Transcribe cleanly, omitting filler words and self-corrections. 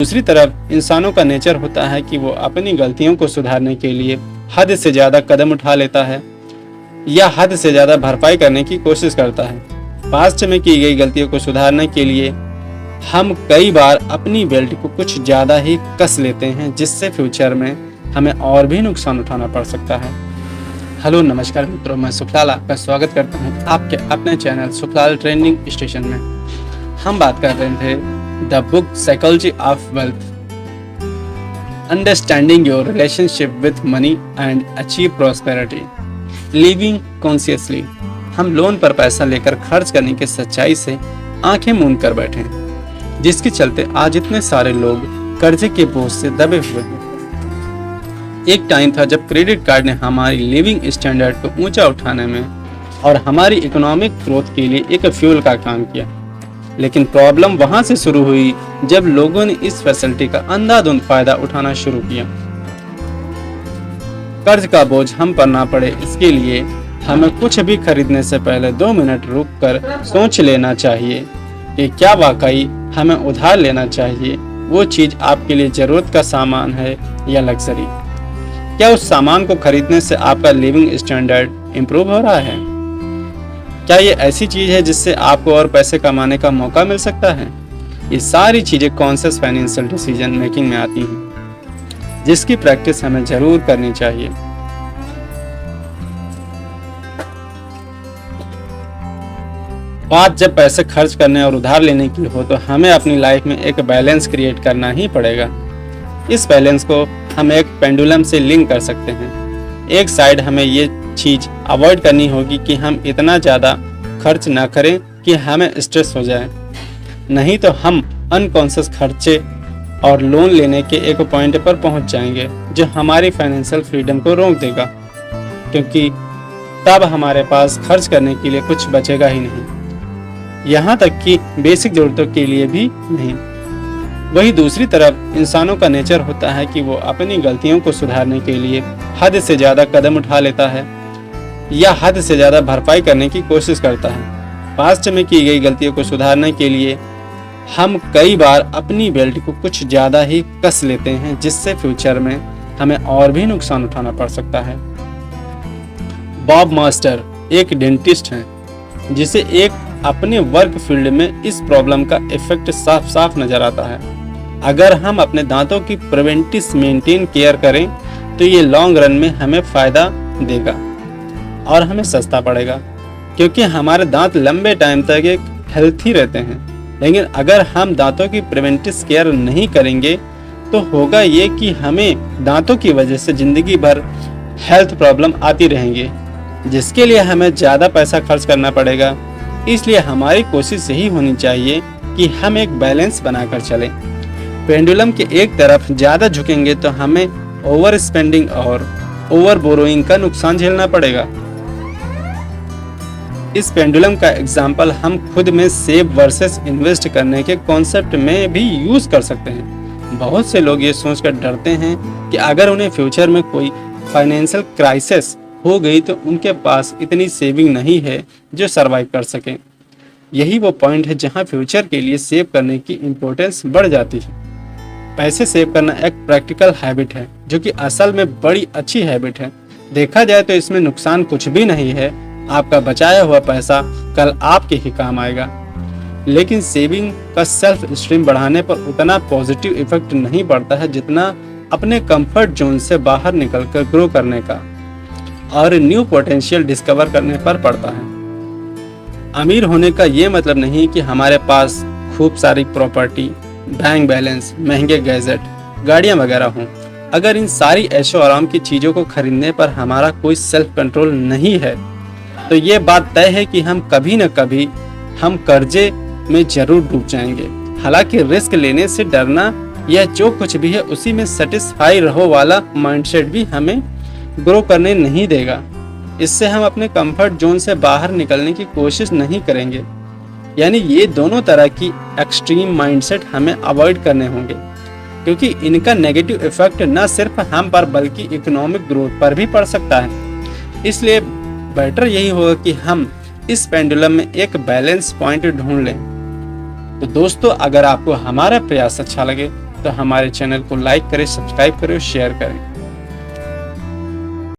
दूसरी तरफ इंसानों का नेचर होता है कि वो अपनी गलतियों को सुधारने के लिए हद से ज़्यादा कदम उठा लेता है या हद से ज़्यादा भरपाई करने की कोशिश करता है। पास्ट में की गई गलतियों को सुधारने के लिए हम कई बार अपनी बेल्ट को कुछ ज़्यादा ही कस लेते हैं, जिससे फ्यूचर में हमें और भी नुकसान उठाना पड़ सकता है। हेलो नमस्कार मित्रों, मैं सुखलाल आपका स्वागत करता हूं आपके अपने चैनल सुखलाल ट्रेंडिंग स्टेशन में। हम बात कर रहे थे the book psychology of wealth, understanding your relationship with money and achieve prosperity, living consciously. हम लोन पर पैसा लेकर खर्च करने की सच्चाई से आंखें मूंद कर बैठे हैं, जिसके चलते आज इतने सारे लोग कर्जे के बोझ से दबे हुए हैं। एक टाइम था जब क्रेडिट कार्ड ने हमारी लिविंग स्टैंडर्ड को ऊंचा उठाने में और हमारी इकोनॉमिक ग्रोथ के लिए एक फ्यूल का काम किया, लेकिन प्रॉब्लम वहां से शुरू हुई जब लोगों ने इस फैसिलिटी का अंधाधुंध फायदा उठाना शुरू किया। कर्ज का बोझ हम पर ना पड़े, इसके लिए हमें कुछ भी खरीदने से पहले 2 मिनट रुक कर सोच लेना चाहिए कि क्या वाकई हमें उधार लेना चाहिए। वो चीज आपके लिए जरूरत का सामान है या लग्जरी। क्या उस सामान को खरीदने से आपका लिविंग स्टैंडर्ड इंप्रूव हो रहा है? क्या ये ऐसी चीज है जिससे आपको और पैसे कमाने का मौका मिल सकता है? ये सारी चीजें कॉन्शियस फाइनेंशियल डिसीजन मेकिंग में आती हैं, जिसकी प्रैक्टिस हमें जरूर करनी चाहिए। बात जब पैसे खर्च करने और उधार लेने की हो तो हमें अपनी लाइफ में एक बैलेंस क्रिएट करना ही पड़ेगा। इस बैलेंस को हम एक पेंडुलम से लिंक कर सकते हैं। एक साइड हमें ये चीज अवॉइड करनी होगी कि हम इतना ज़्यादा खर्च ना करें कि हमें स्ट्रेस हो जाए, नहीं तो हम अनकॉन्शियस खर्चे और लोन लेने के एक पॉइंट पर पहुंच जाएंगे जो हमारी फाइनेंशियल फ्रीडम को रोक देगा, क्योंकि तब हमारे पास खर्च करने के लिए कुछ बचेगा ही नहीं, यहाँ तक कि बेसिक ज़रूरतों के लिए भी नहीं। वही दूसरी तरफ इंसानों का नेचर होता है कि वो अपनी गलतियों को सुधारने के लिए हद से ज़्यादा कदम उठा लेता है या हद से ज़्यादा भरपाई करने की कोशिश करता है। पास्ट में की गई गलतियों को सुधारने के लिए हम कई बार अपनी बेल्ट को कुछ ज़्यादा ही कस लेते हैं, जिससे फ्यूचर में हमें और भी नुकसान उठाना पड़ सकता है। बॉब मास्टर एक डेंटिस्ट हैं, जिसे एक अपने वर्क फील्ड में इस प्रॉब्लम का इफेक्ट साफ साफ नजर आता है। अगर हम अपने दांतों की प्रिवेंटिव मेंटेन केयर करें तो ये लॉन्ग रन में हमें फायदा देगा और हमें सस्ता पड़ेगा, क्योंकि हमारे दांत लंबे टाइम तक एक हेल्थी रहते हैं। लेकिन अगर हम दांतों की प्रिवेंटिव केयर नहीं करेंगे तो होगा ये कि हमें दांतों की वजह से जिंदगी भर हेल्थ प्रॉब्लम आती रहेंगी, जिसके लिए हमें ज़्यादा पैसा खर्च करना पड़ेगा। इसलिए हमारी कोशिश यही होनी चाहिए कि हम एक बैलेंस बनाकर चलें। पेंडुलम के एक तरफ ज़्यादा झुकेंगे तो हमें ओवर स्पेंडिंग और ओवर बोरोइंग का नुकसान झेलना पड़ेगा। इस पेंडुलम का एग्जाम्पल हम खुद में सेव वर्सेस इन्वेस्ट करने के कॉन्सेप्ट में भी यूज कर सकते हैं। बहुत से लोग ये सोचकर डरते हैं कि अगर उन्हें फ्यूचर में कोई फाइनेंशियल क्राइसिस हो गई तो उनके पास इतनी सेविंग नहीं है जो सरवाइव कर सकें। यही वो पॉइंट है जहां फ्यूचर के लिए सेव करने की इम्पोर्टेंस बढ़ जाती है। पैसे सेव करना एक प्रैक्टिकल हैबिट है, जो कि असल में बड़ी अच्छी हैबिट है। देखा जाए तो इसमें नुकसान कुछ भी नहीं है। आपका बचाया हुआ पैसा कल आपके ही काम आएगा। लेकिन सेविंग का सेल्फ स्टीम बढ़ाने पर उतना पॉजिटिव इफेक्ट नहीं पड़ता है जितना अपने कंफर्ट जोन से बाहर निकलकर ग्रो करने का और न्यू पोटेंशियल डिस्कवर करने पर पड़ता है। अमीर होने का ये मतलब नहीं कि हमारे पास खूब सारी प्रॉपर्टी, बैंक बैलेंस, महंगे गैजेट, गाड़ियां वगैरह हों। अगर इन सारी ऐशो आराम की चीज़ों को खरीदने पर हमारा कोई सेल्फ कंट्रोल नहीं है तो ये बात तय है कि हम कभी न कभी हम कर्जे में जरूर डूब जाएंगे। हालांकि रिस्क लेने से डरना या जो कुछ भी है उसी में सेटिस्फाई रहो वाला माइंडसेट भी हमें ग्रो करने नहीं देगा। इससे हम अपने कंफर्ट जोन से बाहर निकलने की कोशिश नहीं करेंगे। यानी ये दोनों तरह की एक्सट्रीम माइंडसेट हमें अवॉइड करने होंगे, क्योंकि इनका नेगेटिव इफेक्ट न सिर्फ हम पर बल्कि इकोनॉमिक ग्रोथ पर भी पड़ सकता है। इसलिए बेटर यही होगा कि हम इस पेंडुलम में एक बैलेंस पॉइंट ढूंढ लें। तो दोस्तों, अगर आपको हमारा प्रयास अच्छा लगे तो हमारे चैनल को लाइक करें, सब्सक्राइब करें और शेयर करें।